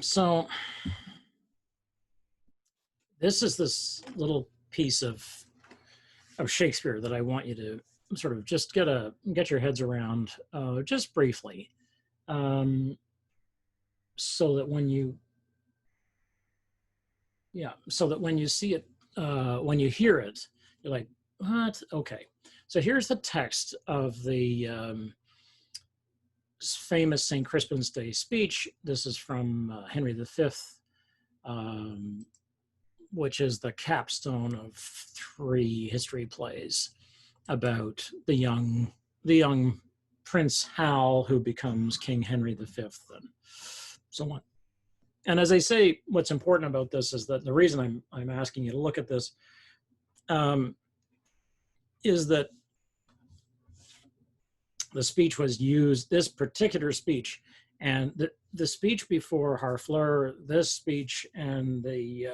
So this is this little piece of Shakespeare that I want you to sort of just get your heads around just briefly, um, so that when you see it, when you hear it, you're like, what? Okay. So here's the text of the famous St. Crispin's Day speech. This is from Henry V, um, which is the capstone of 3 history plays about the young Prince Hal who becomes King Henry V and so on. And as I say, what's important about this is that the reason I'm asking you to look at this is that the speech was used, this particular speech, and the speech before Harfleur, this speech, and the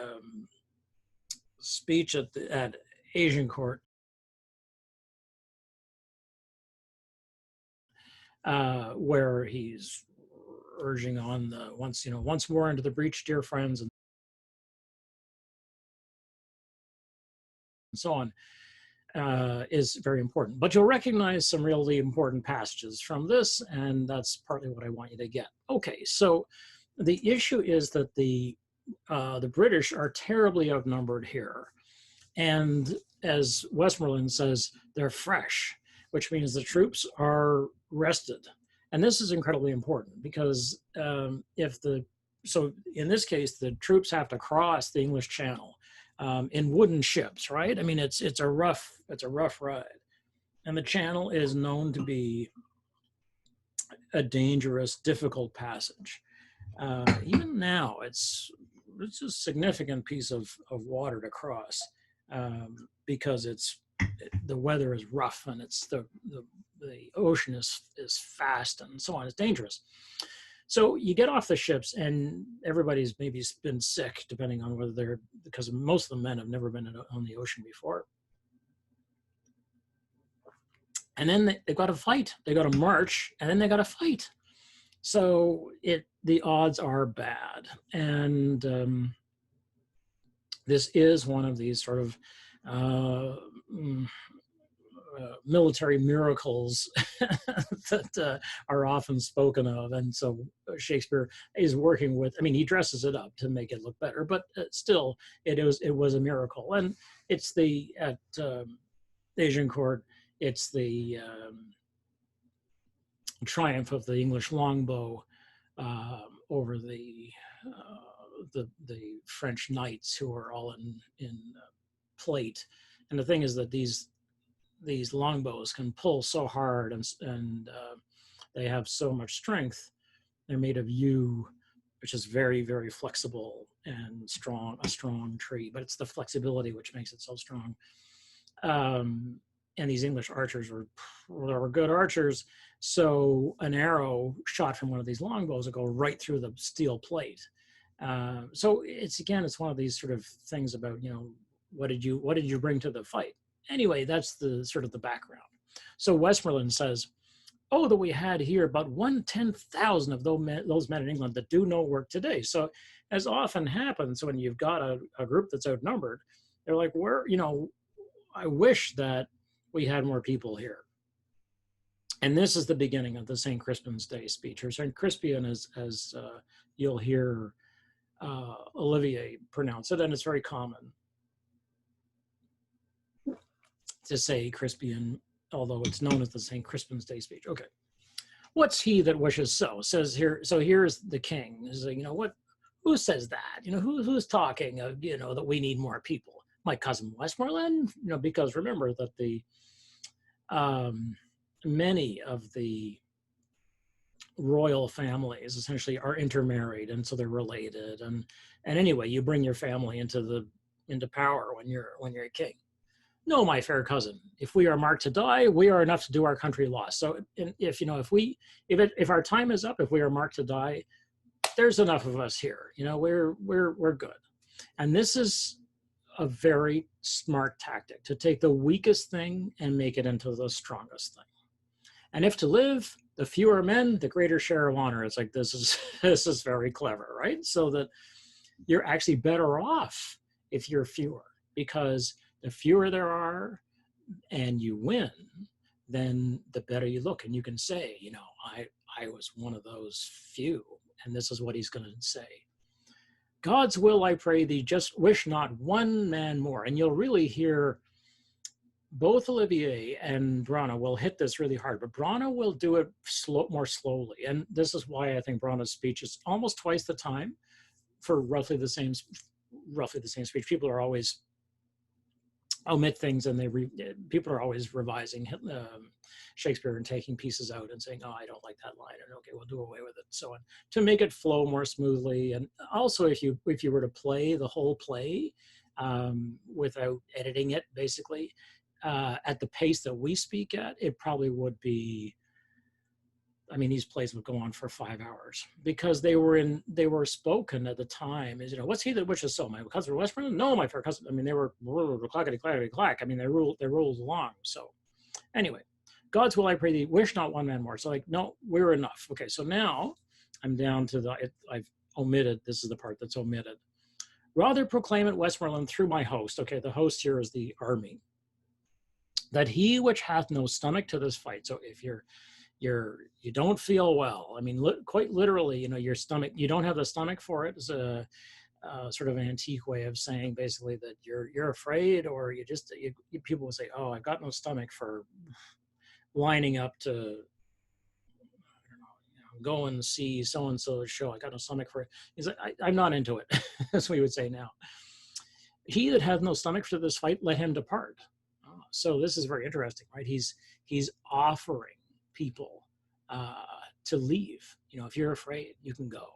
speech at Agincourt, where he's urging on the once more into the breach, dear friends, and so on, is very important. But you'll recognize some really important passages from this, and that's partly what I want you to get. Okay, so the issue is that the British are terribly outnumbered here. And as Westmoreland says, they're fresh, which means the troops are rested. And this is incredibly important because so in this case, the troops have to cross the English Channel in wooden ships, right? I mean, it's a rough ride. And the Channel is known to be a dangerous, difficult passage. Even now, it's a significant piece of water to cross. Because the weather is rough and it's the ocean is fast and so on. It's dangerous. So you get off the ships and everybody's maybe been sick, depending on whether because most of the men have never been on the ocean before. And then they got to fight. They got to march, and then they got to fight. So the odds are bad, and this is one of these sort of military miracles that are often spoken of. And so Shakespeare is working with, I mean, he dresses it up to make it look better, but still it was a miracle. And it's at Agincourt, it's the triumph of the English longbow over the French knights who are all in plate. And the thing is that these longbows can pull so hard and they have so much strength. They're made of yew, which is very, very flexible and strong, a strong tree, but it's the flexibility which makes it so strong. And these English archers were good archers. So an arrow shot from one of these longbows will go right through the steel plate. So it's one of these sort of things about, what did you bring to the fight? Anyway, that's the sort of the background. So Westmoreland says, oh, that we had here about 1/10,000 of those men in England that do no work today. So as often happens when you've got a group that's outnumbered, they're like, I wish that we had more people here. And this is the beginning of the St. Crispin's Day speech, or St. Crispian, as you'll hear Olivier pronounce it, and it's very common to say Crispian, although it's known as the St. Crispin's Day speech. Okay. What's he that wishes so? Says here, so here's the king. He's like, who says that? Who's talking, that we need more people? My cousin Westmoreland? Because remember that the many of the royal families essentially are intermarried, and so they're related. And anyway, you bring your family into power when you're a king. No, my fair cousin, if we are marked to die, we are enough to do our country loss. So if our time is up, if we are marked to die, there's enough of us here. We're good. And this is a very smart tactic, to take the weakest thing and make it into the strongest thing. And if to live, The fewer men, the greater share of honor. It's like, this is this is very clever, right? So that you're actually better off if you're fewer, because the fewer there are and you win, then the better you look. And you can say, you know, I was one of those few, and this is what he's going to say. God's will, I pray thee, just wish not one man more. And you'll really hear both Olivier and Brana will hit this really hard, but Brana will do it more slowly. And this is why I think Brana's speech is almost twice the time for roughly the same speech. People are always omit things, and people are always revising Shakespeare and taking pieces out and saying, oh, I don't like that line, and okay, we'll do away with it, so on, to make it flow more smoothly. And also, if you were to play the whole play without editing it, basically, at the pace that we speak at, it probably would be, I mean, these plays would go on for 5 hours, because they were spoken at the time as, you know, what's he that wishes so? My cousin from Westmoreland? No, my fair cousin. I mean, they were clackety clackety clack. I mean, they rolled along. So anyway, God's will, I pray thee, wish not one man more. So like, no, we're enough. Okay, so now I'm down to I've omitted, this is the part that's omitted. Rather proclaim at Westmoreland through my host. Okay, the host here is the army. That he which hath no stomach to this fight. So if you don't feel well, I mean, quite literally, you know, your stomach, you don't have the stomach for it, is a sort of an antique way of saying basically that you're afraid, or people will say, oh, I've got no stomach for lining up to, I don't know, go and see so-and-so's show. I got no stomach for it. He's like, I'm not into it, as we would say now. He that hath no stomach for this fight, let him depart. So this is very interesting, right? He's offering people to leave. You know, if you're afraid, you can go.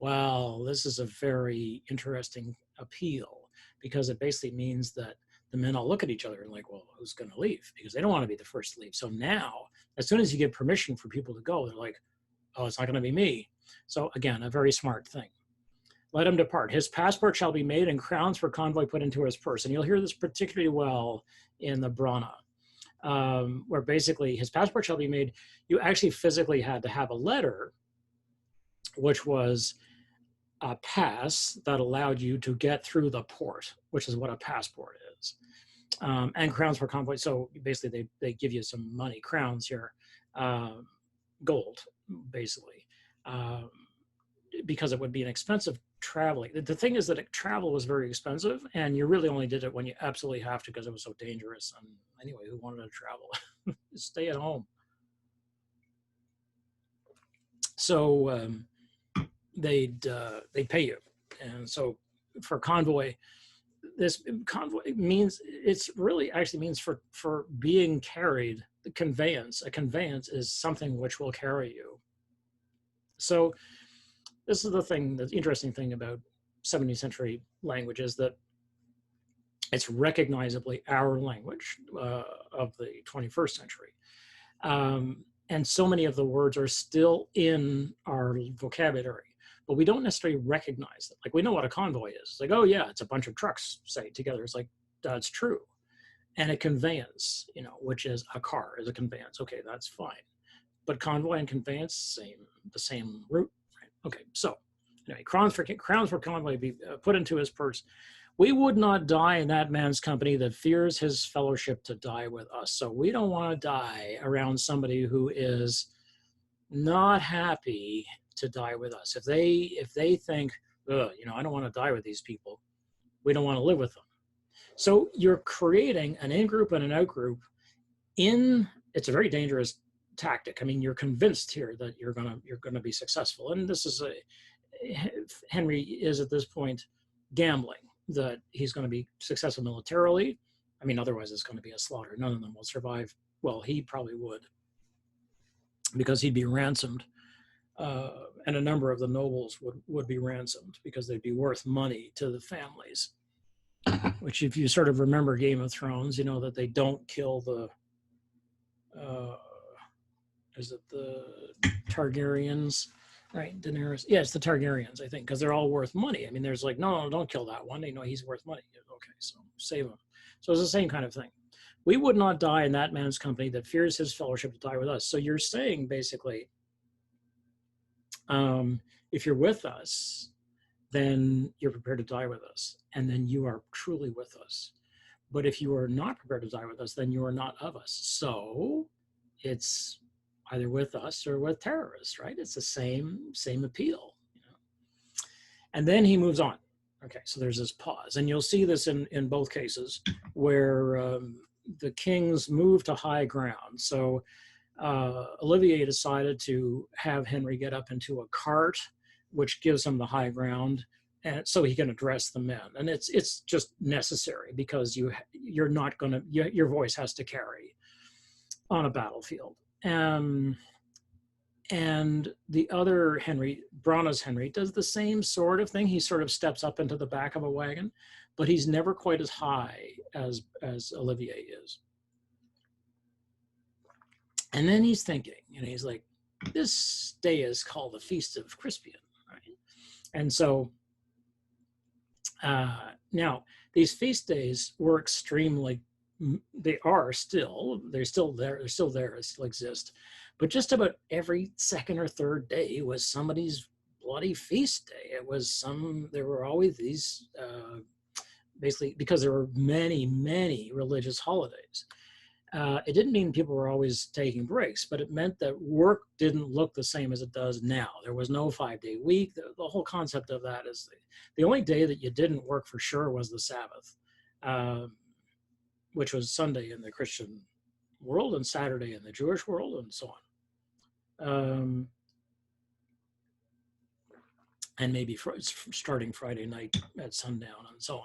Well, this is a very interesting appeal, because it basically means that the men all look at each other and like, well, who's going to leave? Because they don't want to be the first to leave. So now, as soon as you give permission for people to go, they're like, oh, it's not going to be me. So again, a very smart thing. Let him depart. His passport shall be made, and crowns for convoy put into his purse. And you'll hear this particularly well in the Brana, where basically his passport shall be made. You actually physically had to have a letter, which was a pass that allowed you to get through the port, which is what a passport is. And crowns for convoy. So basically they give you some money, crowns here, gold, basically, because it would be an expensive traveling. The thing is that travel was very expensive, and you really only did it when you absolutely have to, because it was so dangerous. And anyway, who wanted to travel? Stay at home. So they'd pay you. And so for convoy, this convoy means, it's really actually means for being carried, the conveyance. A conveyance is something which will carry you. So this is the interesting thing about 17th century language, is that it's recognizably our language of the 21st century. And so many of the words are still in our vocabulary, but we don't necessarily recognize it. Like, we know what a convoy is. It's like, oh yeah, it's a bunch of trucks, say, together. It's like, that's true. And a conveyance, you know, which is a car, is a conveyance. Okay, that's fine. But convoy and conveyance, the same root. Okay, so anyway, crowns for convoy be put into his purse. We would not die in that man's company that fears his fellowship to die with us. So we don't want to die around somebody who is not happy to die with us. If they think, you know, I don't want to die with these people, we don't want to live with them. So you're creating an in-group and an out-group. It's a very dangerous tactic. I mean, you're convinced here that you're gonna be successful, and this is Henry is at this point gambling that he's going to be successful militarily. I mean, otherwise it's going to be a slaughter. None of them will survive. Well, he probably would, because he'd be ransomed, and a number of the nobles would be ransomed, because they'd be worth money to the families. Which, if you sort of remember Game of Thrones, you know that they don't kill the is it the Targaryens, right? Daenerys. Yeah, it's the Targaryens, I think, because they're all worth money. I mean, there's like, no, don't kill that one. You know, he's worth money. Okay, so save him. So it's the same kind of thing. We would not die in that man's company that fears his fellowship to die with us. So you're saying basically If you're with us, then you're prepared to die with us, and then you are truly with us. But if you are not prepared to die with us, then you are not of us. So it's either with us or with terrorists, right? It's the same appeal. You know? And then he moves on. Okay, so there's this pause, and you'll see this in both cases where the kings move to high ground. So Olivier decided to have Henry get up into a cart, which gives him the high ground, and so he can address the men. And it's just necessary because you're not going to, your voice has to carry on a battlefield. And the other Henry, Branagh's Henry, does the same sort of thing. He sort of steps up into the back of a wagon, but he's never quite as high as Olivier is. And then he's thinking, and he's like, this day is called the Feast of Crispian, right? And so now these feast days were extremely, they're still there, they still exist. But just about every second or third day was somebody's bloody feast day. There were always these, basically, because there were many, many religious holidays. It didn't mean people were always taking breaks, but it meant that work didn't look the same as it does now. There was no 5-day week. The whole concept of that is the only day that you didn't work for sure was the Sabbath, which was Sunday in the Christian world and Saturday in the Jewish world and so on. And maybe starting Friday night at sundown and so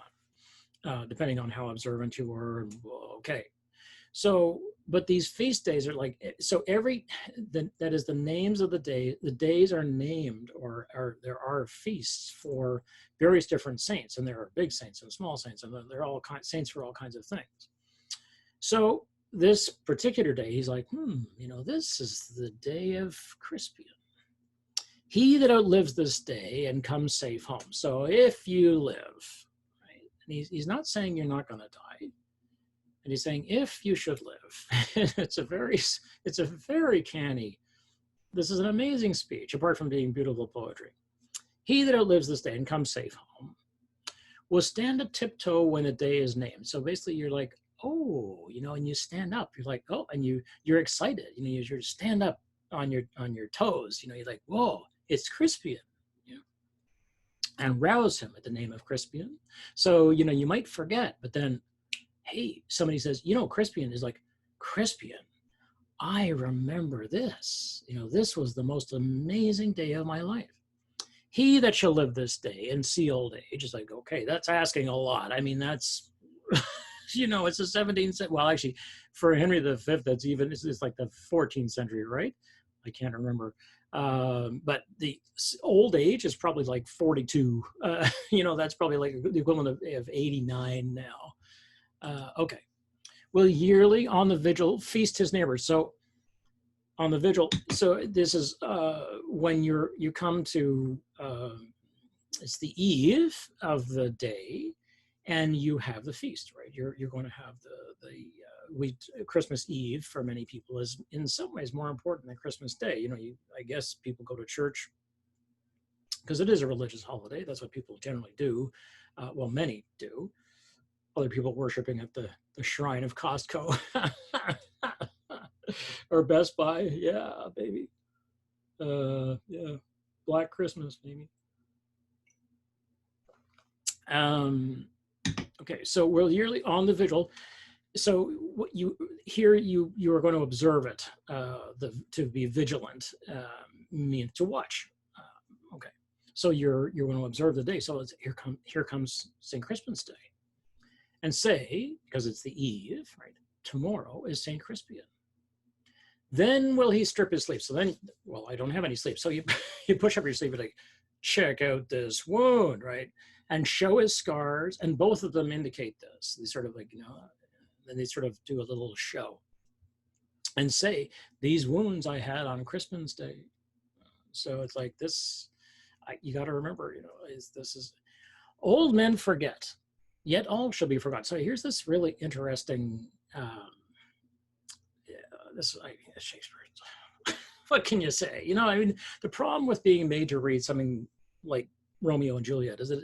on, depending on how observant you were. Okay. So, but these feast days are like, so that is the names of the day. The days are named, or there are feasts for various different saints, and there are big saints and small saints, and they're all saints for all kinds of things. So this particular day, he's like, this is the day of Crispian. He that outlives this day and comes safe home. So if you live, right? And he's not saying you're not going to die. And he's saying, if you should live. It's a very canny, this is an amazing speech, apart from being beautiful poetry. He that outlives this day and comes safe home will stand a tiptoe when the day is named. So basically you're like, oh, and you stand up, you're like, oh, and you're excited, you stand up on your toes, you're like, whoa, it's Crispian, and rouse him at the name of Crispian. So, you might forget, but then, hey, somebody says, Crispian is like, Crispian, I remember this. This was the most amazing day of my life. He that shall live this day and see old age is like, okay, that's asking a lot. I mean, that's, it's the 17th century. Well, actually, for Henry V, it's like the 14th century, right? I can't remember. But the old age is probably like 42. That's probably like the equivalent of 89 now. Okay. Will yearly on the vigil feast his neighbors. So on the vigil, so this is when you come to, it's the eve of the day, and you have the feast, right? You're going to have the Christmas Eve for many people is in some ways more important than Christmas Day. I guess people go to church because it is a religious holiday. That's what people generally do. Well, many do. Other people worshiping at the shrine of Costco or Best Buy. Yeah, baby. Yeah, Black Christmas, maybe. Okay, so we're yearly on the vigil. So what you are going to observe it. To be vigilant means to watch. Okay, so you're going to observe the day. So here comes St. Crispin's Day. And say, because it's the eve, right? Tomorrow is St. Crispian. Then will he strip his sleeve. So then, well, I don't have any sleeve. So you push up your sleeve and like, check out this wound, right? And show his scars. And both of them indicate this. They sort of like, then they sort of do a little show. And say, these wounds I had on Crispin's Day. So it's like this, you got to remember, this is, old men forget. Yet all shall be forgotten. So here's this really interesting, Shakespeare what can you say? You know, I mean, the problem with being made to read something like Romeo and Juliet is that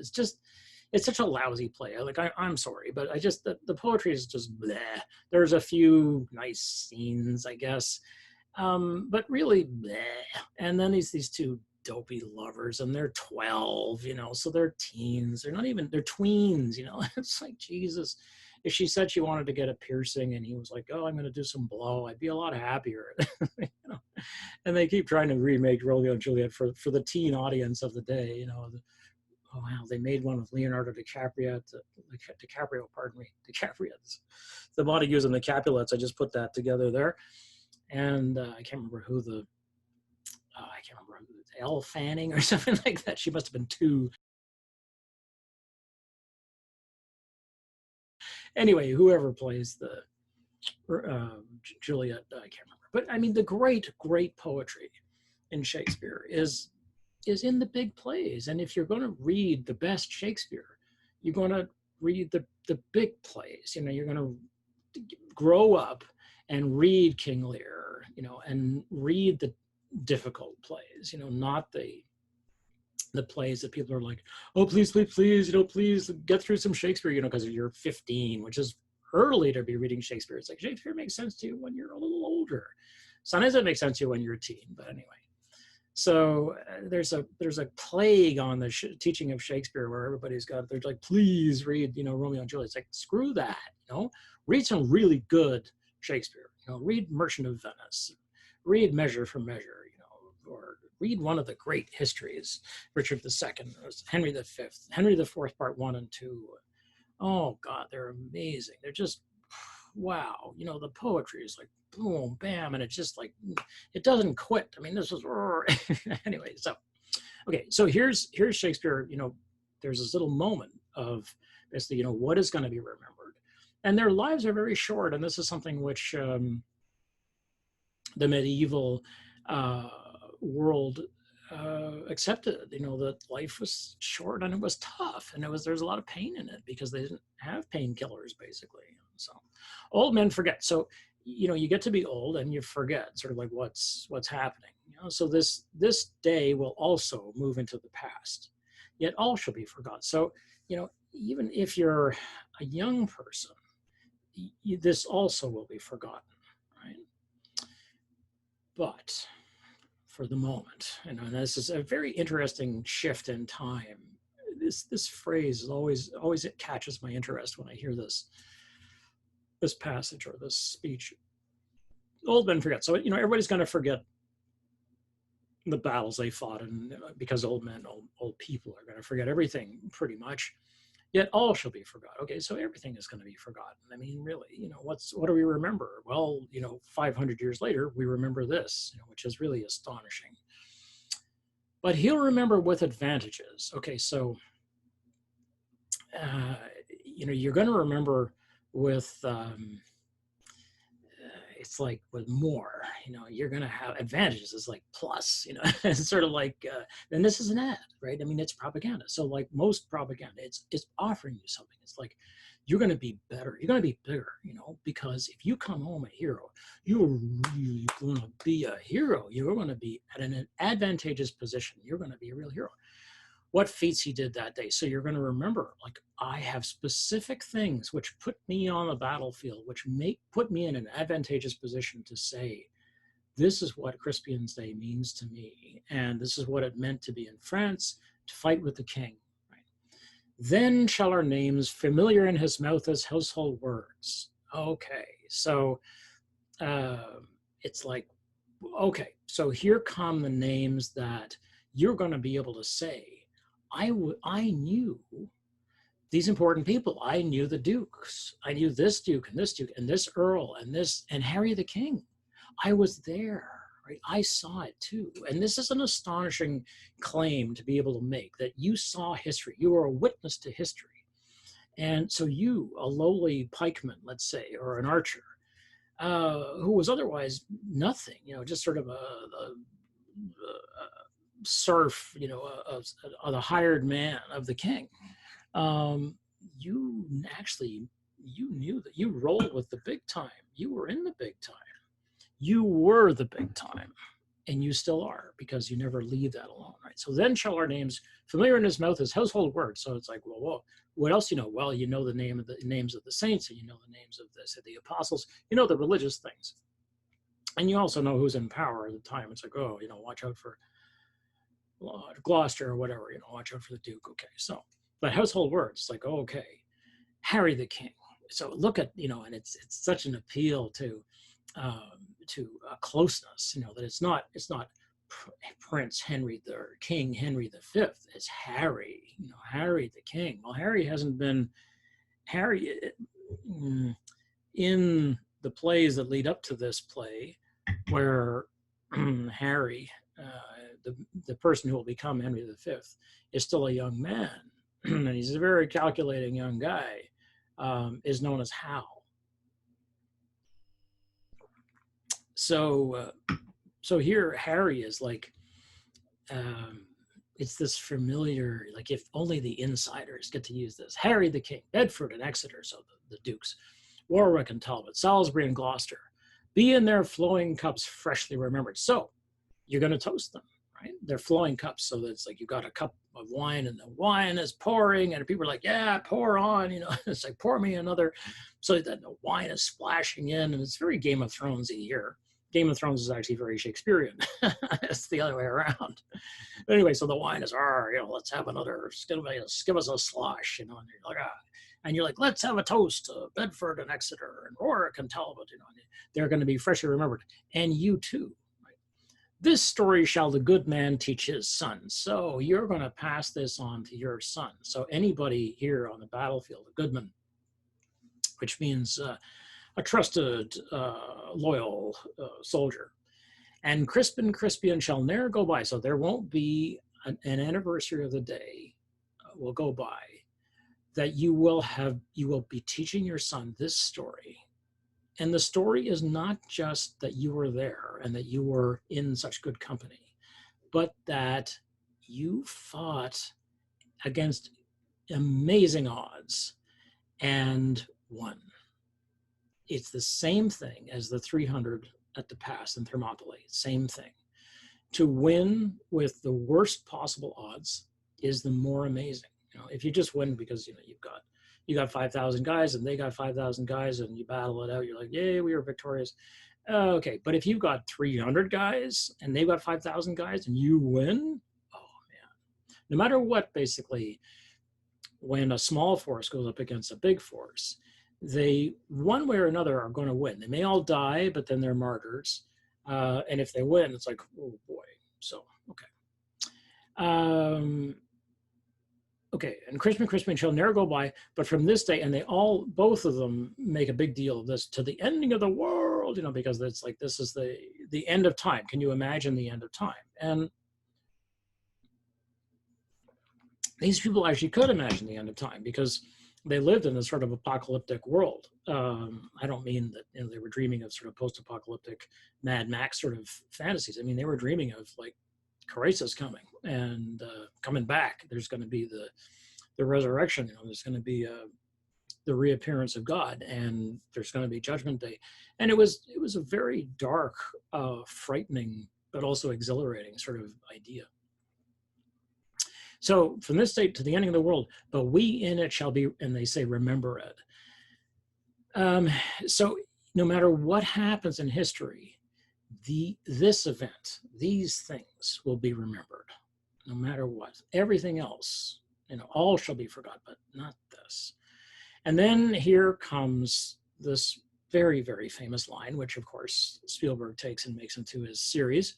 it's such a lousy play. Like, I'm sorry, but the poetry is just bleh. There's a few nice scenes, I guess, but really bleh. And then these two dopey lovers, and they're 12, you know, so they're teens. They're tweens, you know. It's like, Jesus. If she said she wanted to get a piercing and he was like, oh, I'm going to do some blow, I'd be a lot happier. You know? And they keep trying to remake Romeo and Juliet for the teen audience of the day. You know, oh wow, they made one with Leonardo DiCaprio. DiCaprio. The Montagues and the Capulets. I just put that together there, and I can't remember who Elle Fanning or something like that. She must have been 2. Anyway, whoever plays the Juliet, I can't remember. But I mean, the great poetry in Shakespeare is in the big plays. And if you're going to read the best Shakespeare, you're going to read the big plays. You know, you're going to grow up and read King Lear, you know, and read the difficult plays, you know, not the plays that people are like, oh, please, you know, please get through some Shakespeare, you know, because you're 15, which is early to be reading Shakespeare. It's like, Shakespeare makes sense to you when you're a little older. Sometimes it makes sense to you when you're a teen, but anyway. So there's a plague on the teaching of Shakespeare where they're like, please read, you know, Romeo and Juliet. It's like, screw that, you know, read some really good Shakespeare, you know, read Merchant of Venice, read Measure for Measure, you know, or read one of the great histories, Richard II, Henry V, Henry IV, part 1 and 2. Oh God, they're amazing. They're just, wow. You know, the poetry is like boom, bam, and it's just like, it doesn't quit. I mean, this is, anyway, so, okay. So here's Shakespeare, you know, there's this little moment of basically, you know, what is going to be remembered. And their lives are very short. And this is something which the medieval world accepted, you know, that life was short and it was tough, and there's a lot of pain in it because they didn't have painkillers, basically. So old men forget. So, you know, you get to be old and you forget sort of like what's happening. You know, so this day will also move into the past, yet all shall be forgot. So, you know, even if you're a young person, this also will be forgotten, right? But for the moment, you know, and this is a very interesting shift in time. This phrase is always it catches my interest when I hear this passage or this speech. Old men forget. So, you know, everybody's going to forget the battles they fought, and because old people are going to forget everything pretty much. Yet all shall be forgot. Okay, so everything is going to be forgotten. I mean, really, you know, what do we remember? Well, you know, 500 years later, we remember this, you know, which is really astonishing. But he'll remember with advantages. Okay, so, you know, you're going to remember with, it's like with more, you know, you're going to have advantages. It's like plus, you know, it's sort of like, and this is an ad, right? I mean, it's propaganda. So like most propaganda, it's offering you something. It's like, you're going to be better. You're going to be bigger, you know, because if you come home a hero, you're really going to be a hero. You're going to be at an advantageous position. You're going to be a real hero. What feats he did that day. So you're going to remember, like, I have specific things which put me on the battlefield, which put me in an advantageous position to say, this is what Crispian's Day means to me. And this is what it meant to be in France, to fight with the king. Right? Then shall our names familiar in his mouth as household words. Okay, so it's like, okay, so here come the names that you're going to be able to say. I knew these important people. I knew the dukes. I knew this duke and this earl and Harry the King. I was there, right? I saw it too. And this is an astonishing claim to be able to make, that you saw history. You were a witness to history. And so you, a lowly pikeman, let's say, or an archer, who was otherwise nothing, you know, just sort of a serf, you know, the hired man of the king. You knew that you rolled with the big time. You were in the big time. You were the big time. and you still are, because you never leave that alone, right? So then shall our names familiar in his mouth as household words. So it's like, well, whoa, what else you know? Well, you know the names of the saints, and you know the names of the apostles, you know the religious things. And you also know who's in power at the time. It's like, oh, watch out for Gloucester or whatever, watch out for the Duke. Okay, so, but household words, like, oh, okay, Harry the King. So look at, and it's such an appeal to closeness, that it's not Prince Henry or King Henry V. It's Harry, Harry the King. Well, Harry hasn't been Harry in the plays that lead up to this play, where Harry, the person who will become Henry V, is still a young man, and he's a very calculating young guy, is known as Hal. So here Harry is like, it's this familiar, like, if only the insiders get to use this. Harry the King, Bedford and Exeter, so the dukes, Warwick and Talbot, Salisbury and Gloucester, be in their flowing cups freshly remembered. So you're going to toast them, right? They're flowing cups, so that it's like you got a cup of wine and the wine is pouring, and people are like, yeah, pour on, it's like, pour me another. So that the wine is splashing in, and it's very Game of Thrones-y here. Game of Thrones is actually very Shakespearean. It's the other way around. Anyway, so the wine is, let's have another, give us a slosh, and you're like, and you're like, let's have a toast to Bedford and Exeter and Warwick and Talbot, they're going to be freshly remembered. And you too, right? This story shall the good man teach his son. So you're going to pass this on to your son. So anybody here on the battlefield, a goodman, which means a trusted, loyal soldier. And Crispin Crispian shall ne'er go by. So there won't be an anniversary of the day will go by that you will be teaching your son this story. And the story is not just that you were there and that you were in such good company, but that you fought against amazing odds and won. It's the same thing as the 300 at the pass in Thermopylae, same thing. To win with the worst possible odds is the more amazing. If you just win because you got 5,000 guys and they got 5,000 guys and you battle it out, you're like, yay, we were victorious. Okay, but if you've got 300 guys and they've got 5,000 guys and you win, oh man. No matter what, basically, when a small force goes up against a big force, they, one way or another, are going to win. They may all die, but then they're martyrs. And if they win, it's like, oh boy. So, okay. Okay, and Crispin shall ne'er go by, but from this day, and they both of them make a big deal of this, to the ending of the world, because it's like, this is the end of time. Can you imagine the end of time? And these people actually could imagine the end of time, because they lived in a sort of apocalyptic world. I don't mean that they were dreaming of sort of post-apocalyptic Mad Max sort of fantasies. I mean, they were dreaming of like crisis coming and coming back. There's going to be the resurrection. There's going to be the reappearance of God, and there's going to be Judgment Day. And it was a very dark, frightening, but also exhilarating sort of idea. So from this day to the ending of the world, but we in it shall be, and they say, remember it. So no matter what happens in history, this event, these things will be remembered, no matter what. Everything else, all shall be forgot, but not this. And then here comes this very, very famous line, which of course Spielberg takes and makes into his series.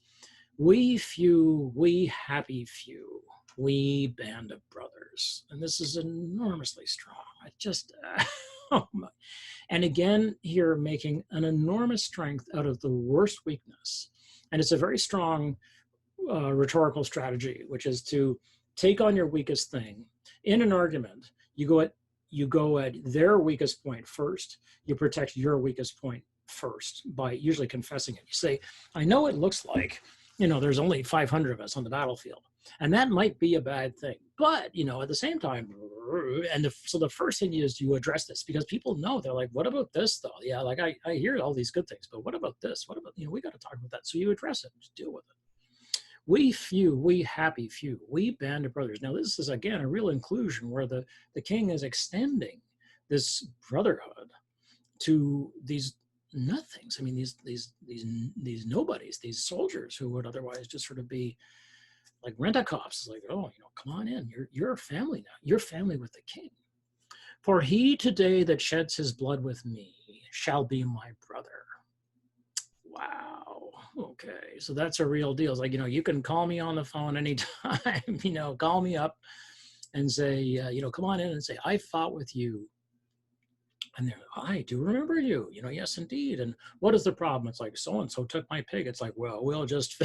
We few, we happy few, we band of brothers. And this is enormously strong. I just, oh my. And again, here making an enormous strength out of the worst weakness. And it's a very strong rhetorical strategy, which is to take on your weakest thing. In an argument, you go at their weakest point first. You protect your weakest point first by usually confessing it. You say, I know it looks like, there's only 500 of us on the battlefield, And that might be a bad thing. But, you know, at the same time, so the first thing is you address this, because people know, they're like, what about this though? Yeah, like I hear all these good things, but what about this? What about, you know, we got to talk about that. So you address it, just deal with it. We happy few, we band of brothers. Now this is again a real inclusion where the king is extending this brotherhood to these nothings. I mean, these nobodies, these soldiers who would otherwise just sort of be like rent-a-cops. Like, oh, you know, come on in. You're a family now. You're family with the king. For he today that sheds his blood with me shall be my brother. Wow. Okay. So that's a real deal. It's like, you know, you can call me on the phone anytime, you know, call me up and say, you know, come on in and say, I fought with you. And they're like, I do remember you, you know, yes, indeed. And what is the problem? It's like, so-and-so took my pig. It's like, well, we'll just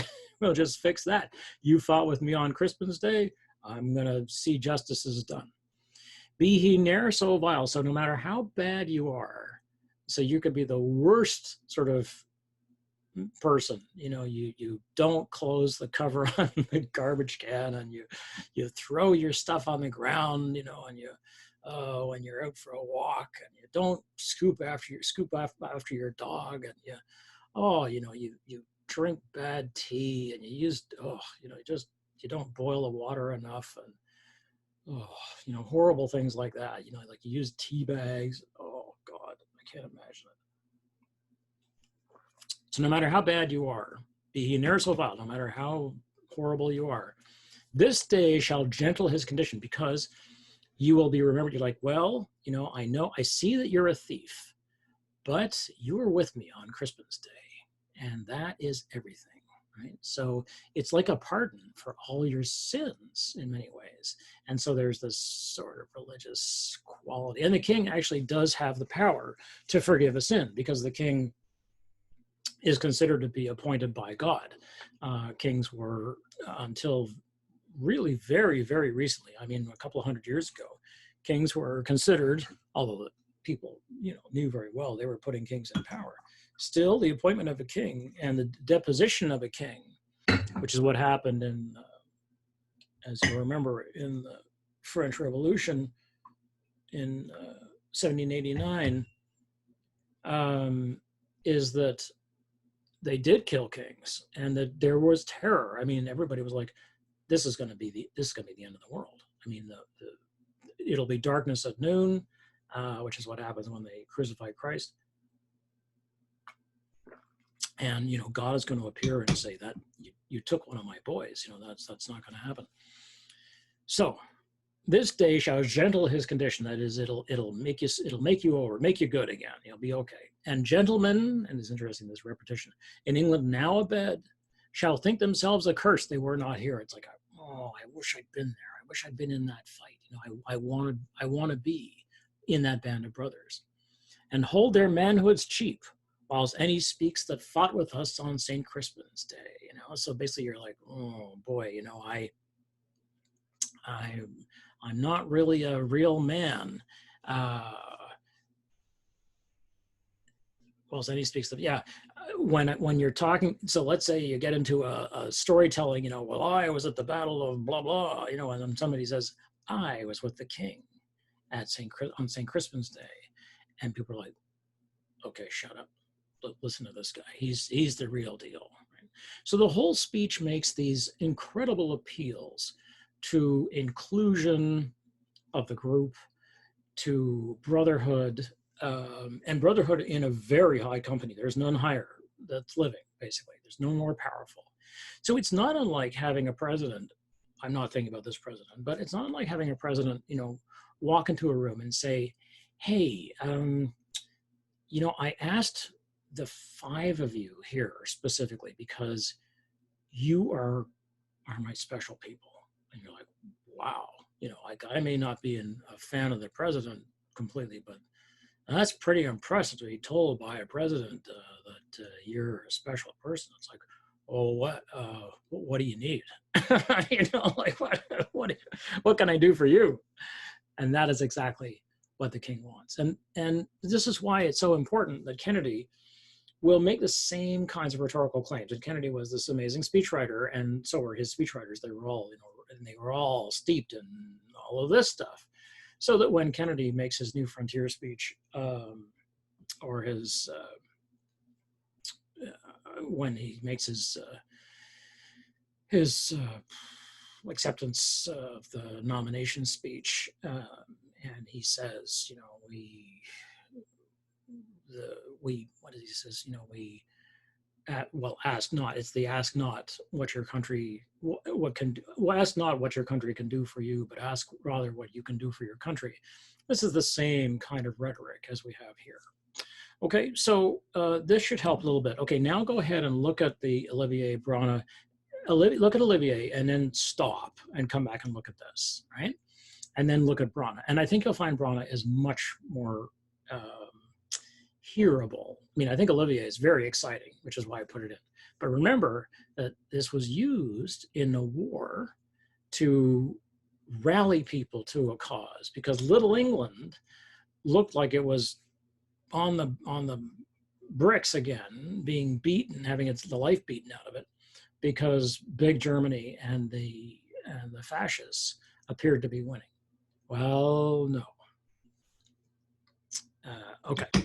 fix that. You fought with me on Crispin's Day. I'm going to see justice is done. Be he ne'er so vile. So no matter how bad you are, so you could be the worst sort of person, you know, you don't close the cover on the garbage can, and you throw your stuff on the ground, you know, and you when you're out for a walk, and you don't scoop after your dog, and you know, you drink bad tea, and you know, you don't boil the water enough, and you know, horrible things like that, you know, like you use tea bags. Oh God, I can't imagine it. So no matter how bad you are, be he ne'er so vile, no matter how horrible you are, this day shall gentle his condition, because you will be remembered. You're like, well, you know, I see that you're a thief, but you were with me on Crispin's Day, and that is everything, right? So it's like a pardon for all your sins in many ways. And so there's this sort of religious quality. And the king actually does have the power to forgive a sin, because the king is considered to be appointed by God. Kings were, until really very, very recently, I mean, a couple of hundred years ago, kings were considered, although the people, you know, knew very well they were putting kings in power. Still, the appointment of a king and the deposition of a king, which is what happened in, as you remember, in the French Revolution in 1789, is that they did kill kings, and that there was terror. I mean, everybody was like, this is going to be the end of the world. I mean, it'll be darkness at noon, which is what happens when they crucify Christ. And, you know, God is going to appear and say that you took one of my boys. You know, that's not going to happen. So this day shall gentle his condition. That is, it'll make you over, make you good again. You'll be okay. And gentlemen, and it's interesting, this repetition, in England now abed, shall think themselves accursed they were not here. It's like, oh, I wish I'd been there. I wish I'd been in that fight. You know, I want to be in that band of brothers, and hold their manhoods cheap, whilst any speaks that fought with us on St. Crispin's Day. You know, so basically you're like, oh boy, you know, I'm not really a real man. Well, so he speaks of, yeah, when you're talking, so let's say you get into a storytelling, you know, well, I was at the battle of blah, blah, you know, and then somebody says, I was with the king on St. Crispin's Day. And people are like, okay, shut up. Listen to this guy. He's the real deal. Right? So the whole speech makes these incredible appeals to inclusion of the group, to brotherhood, and brotherhood in a very high company. There's none higher that's living, basically. There's no more powerful. So it's not unlike having a president. I'm not thinking about this president, but it's not unlike having a president, you know, walk into a room and say, hey, you know, I asked the 5 of you here specifically because you are my special people. And you're like, wow, you know, like I may not be a fan of the president completely, but that's pretty impressive to be told by a president that you're a special person. It's like, oh, what do you need? You know, like what can I do for you? And that is exactly what the king wants. And this is why it's so important that Kennedy will make the same kinds of rhetorical claims. And Kennedy was this amazing speechwriter, and so were his speechwriters. They were all, and they were all steeped in all of this stuff. So that when Kennedy makes his New Frontier speech, or his when he makes his acceptance of the nomination speech, and he says, what he says, ask not. It's the ask not what your country ask not what your country can do for you, but ask rather what you can do for your country. This is the same kind of rhetoric as we have here. Okay, so this should help a little bit. Okay, now go ahead and look at the Olivier Brana. Look at Olivier and then stop and come back and look at this, right? And then look at Brana. And I think you'll find Brana is much more hearable. I mean, I think Olivier is very exciting, which is why I put it in. But remember that this was used in the war to rally people to a cause, because Little England looked like it was on the bricks again, being beaten, having the life beaten out of it, because Big Germany and the fascists appeared to be winning. Well, no. Okay.